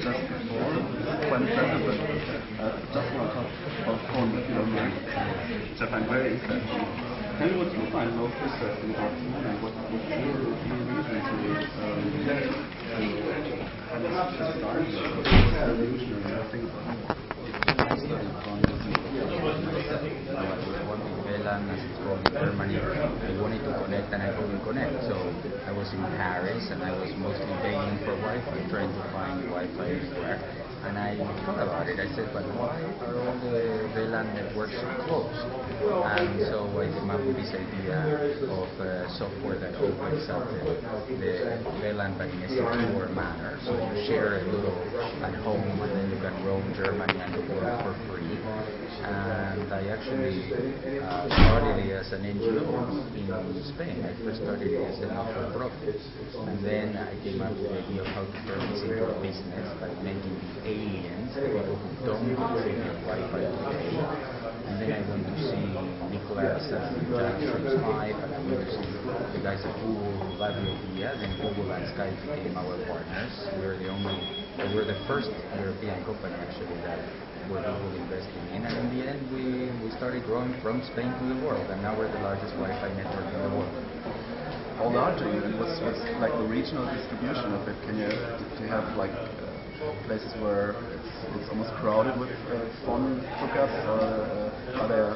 just before, quite impressive, but just want to talk about FON, if you don't mind, which I find very interesting. Tell me what you find most interesting about FON and what's your reason to have this start, what's revolutionary, I think about it. As it's called in Germany, I wanted to connect and I couldn't connect. So I was in Paris and I was mostly begging for Wi-Fi, trying to find Wi-Fi everywhere. And I thought about it. I said, but why are all the VLAN networks so close? And so I came up with this idea of software that opens up the VLAN but in a secure manner. So you share a little at home and then you can roam Germany and the world for free. And I actually started it as an NGO in Spain. I first started it as a not-for-profit. And then I came up with the idea of how to turn this into a business by making the aliens, the people who don't contribute Wi-Fi today. And then I went to see Nicholas and Jack from Skype, and I went to see the guys at Google who got the idea. Then Google and Skype became our partners. We were the first European company actually that were Google investing in, and in the end we started growing from Spain to the world, and now we're the largest Wi-Fi network in the world. How large are you, and what's like the regional distribution of it? Do you have like places where it's almost crowded with FON hookups, or are there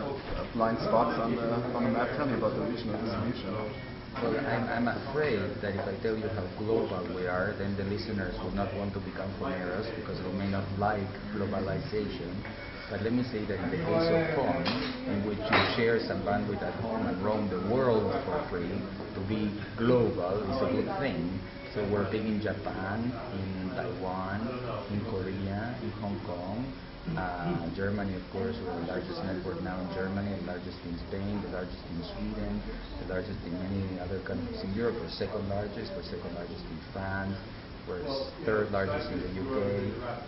blind spots on the map? Tell me about the regional distribution. Well, I'm afraid that if I tell you how global we are, then the listeners will not want to become pioneers because they may not like globalization. But let me say that in the case of FON, in which you share some bandwidth at home and roam the world for free, to be global is a good thing. So we're big in Japan, in Taiwan, in Korea, in Hong Kong. Germany, of course, we're the largest network now in Germany, the largest in Spain, the largest in Sweden, the largest in many other countries in Europe. We're second largest in France, we're third largest in the UK,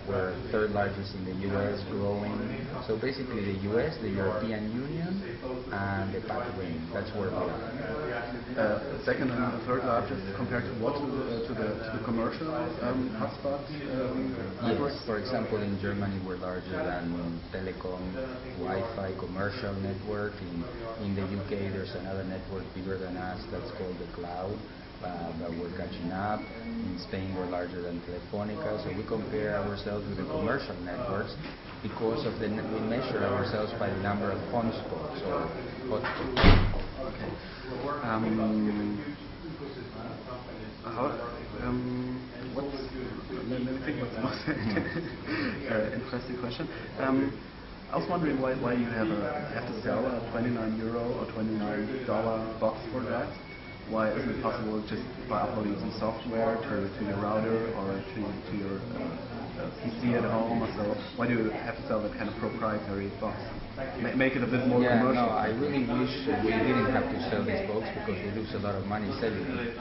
we're third largest in the US, growing. So basically the US, the European Union, and the PAC ring, that's where we are. Second and third largest compared to what? To the commercial hotspot networks? Yes, for example, in Germany we're larger than Telecom, Wi-Fi commercial network. In the UK there's another network bigger than us that's called the Cloud. But we're catching up. In Spain we're larger than Telefonica, so we compare ourselves with the commercial networks because of we measure ourselves by the number of FON spots or hotspots. Okay. Let me think what's the most interesting question. I was wondering why you have to sell a €29 or $29 box for that. Why isn't it possible just by uploading some software to your router or to your PC at home or so? Why do you have to sell that kind of proprietary box? Make it a bit more commercial. No, I really wish we didn't have to sell this box because we lose a lot of money selling it,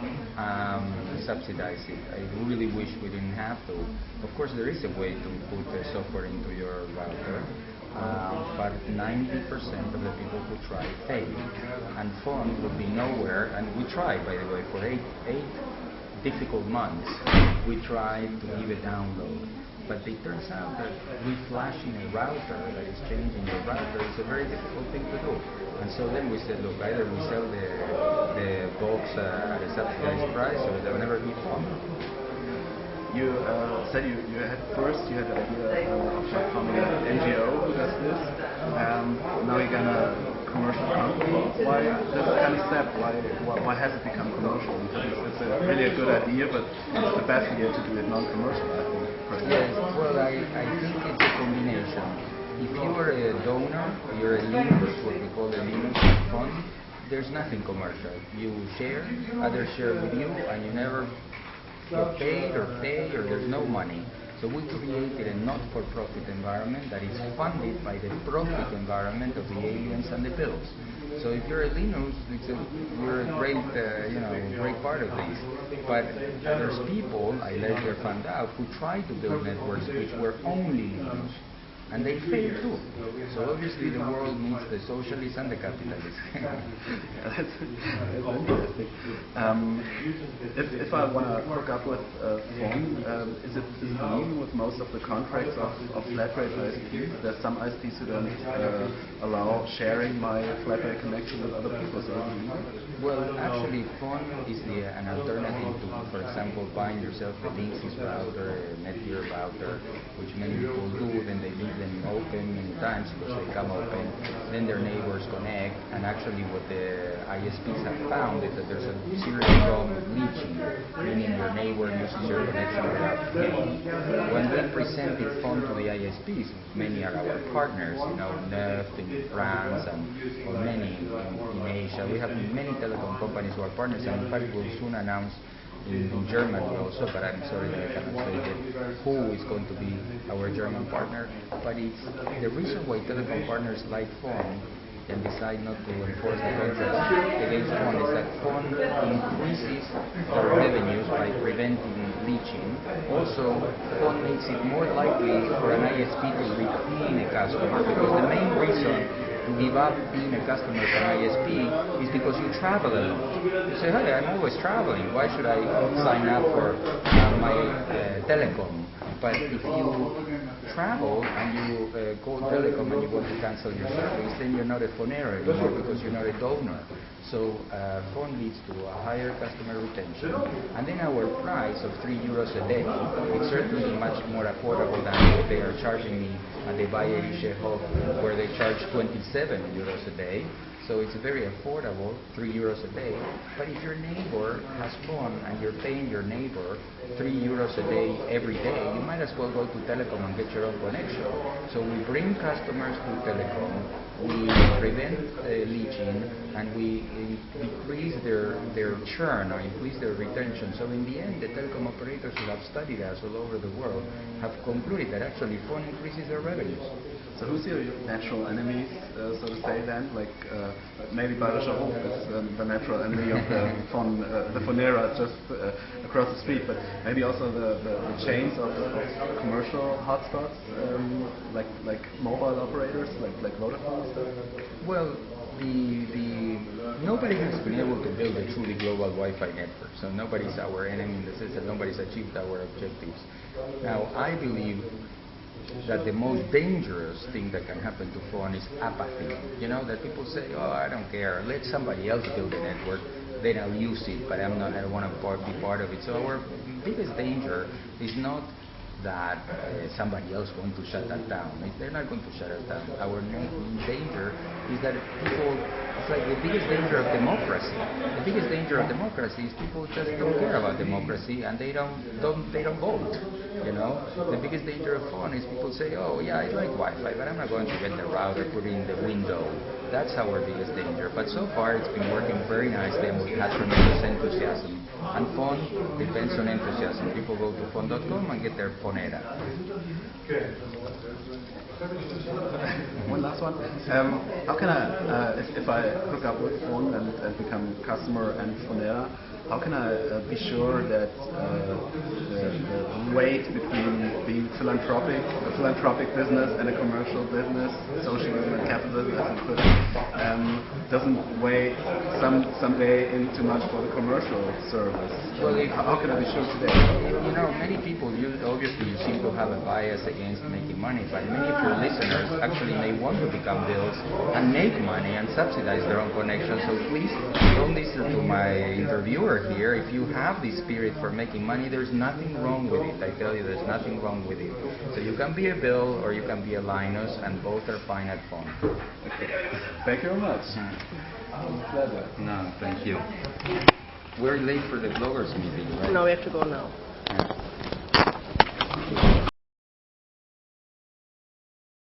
subsidize it. I really wish we didn't have to. Of course, there is a way to put the software into your router. But 90% of the people who try fail, and FON would be nowhere. And we tried, by the way, for eight difficult months. We tried to give a download, but it turns out that reflashing a router that is changing your router is a very difficult thing to do. And so then we said, look, either we sell the box at a subsidized price, or there will never be FON. You said you had the idea of becoming an NGO who does this. Now you're gonna commercial company. Why this kind of step? Why has it become commercial? Because it's really a good idea, but it's the best idea to do it non-commercial, I think. Yes, well, I think it's a combination. If you are a donor, you're a Linux, what we call a Linux fund, there's nothing commercial. You share, others share with you, and you never get paid or pay, or there's no money. So we created a not-for-profit environment that is funded by the profit environment of the aliens and the bills. So if you're a Linux, you're a great, great part of this. But there's people, I later found out, who try to build networks which were only Linux. and they fail too. So obviously the world needs the socialists and the capitalists. That's interesting. If I want to hook up with FON, is it legal with most of the contracts of flat rate ISPs? There's some ISPs who don't allow sharing my flat rate connection with other people. So is it legal? Well, actually, FON is an alternative to, for example, buying yourself a Linksys router, a Netgear router, which many people do. Then they leave them open many times because they come open. Then their neighbors connect, and actually what the ISPs have found is that there's a serious problem with leeching, meaning your neighbor uses your connection without paying. When we presented FON to the ISPs, many are our partners, Neuf in France and or many in Asia. We have many telecom companies who are partners, and in fact we'll soon announce in Germany also, but I'm sorry that I cannot say yet who is going to be our German partner. But it's the reason why telecom partners like FON can decide not to enforce the contracts against FON is that FON increases their revenues by preventing leeching. Also, FON makes it more likely for an ISP to retain a customer, because the main reason to give up being a customer for an ISP is because you travel a lot. You say, hey, I'm always traveling, why should I sign up for my telecom? But if you travel and you call telecom and you want to cancel your service, then you're not a phoner anymore because you're not a donor. So FON leads to a higher customer retention, and then our price of €3 a day is certainly much more affordable than what they are charging me at the Valle Hub, where they charge €27 a day. So it's very affordable, €3 a day. But if your neighbor has FON and you're paying your neighbor €3 a day every day, you might as well go to telecom and get your own connection. So we bring customers to telecom, we prevent leeching, and we decrease their churn or increase their retention. So in the end, the telecom operators who have studied us all over the world have concluded that actually FON increases their revenues. So who's your natural enemies, so to say then? Like maybe Bayerischer Hof is the natural enemy of the FON, the Fonera just across the street, but maybe also the chains of commercial hotspots, like mobile operators, like Vodafone and stuff? Well, nobody has been able to build a truly global Wi-Fi network, so nobody's our enemy in the sense that nobody's achieved our objectives. Now, I believe that the most dangerous thing that can happen to FON is apathy. That people say, oh, I don't care, let somebody else build a network, then I'll use it, but I don't want to be part of it. So our biggest danger is not that somebody else wants to shut that down. They're not going to shut it down. Our main danger is that people, it's like the biggest danger of democracy. The biggest danger of democracy is people just don't care about democracy and they don't vote. The biggest danger of FON is people say, oh yeah, I like Wi-Fi, but I'm not going to get the router, put it in the window. That's our biggest danger. But so far it's been working very nicely and we've had tremendous enthusiasm. And FON depends on enthusiasm. People go to FON.com and get their Fonera. One last one. How can I, if I hook up with FON and become customer and Fonera, how can I be sure that the weight between being a philanthropic business and a commercial business, socialism and capitalism, as you put it, doesn't weigh someday in too much for the commercial service? Well, how can I be sure today? Many people, obviously you seem to have a bias against making money, but many of your listeners actually may want to become bills and make money and subsidize their own connection. So please don't listen to my interviewer here. If you have the spirit for making money, there's nothing wrong with it. I tell you, there's nothing wrong with it. So you can be a Bill or you can be a Linus, and both are fine at FON. Okay. Thank you very much. It was a pleasure. No, thank you. We're late for the bloggers meeting, right? No, we have to go now.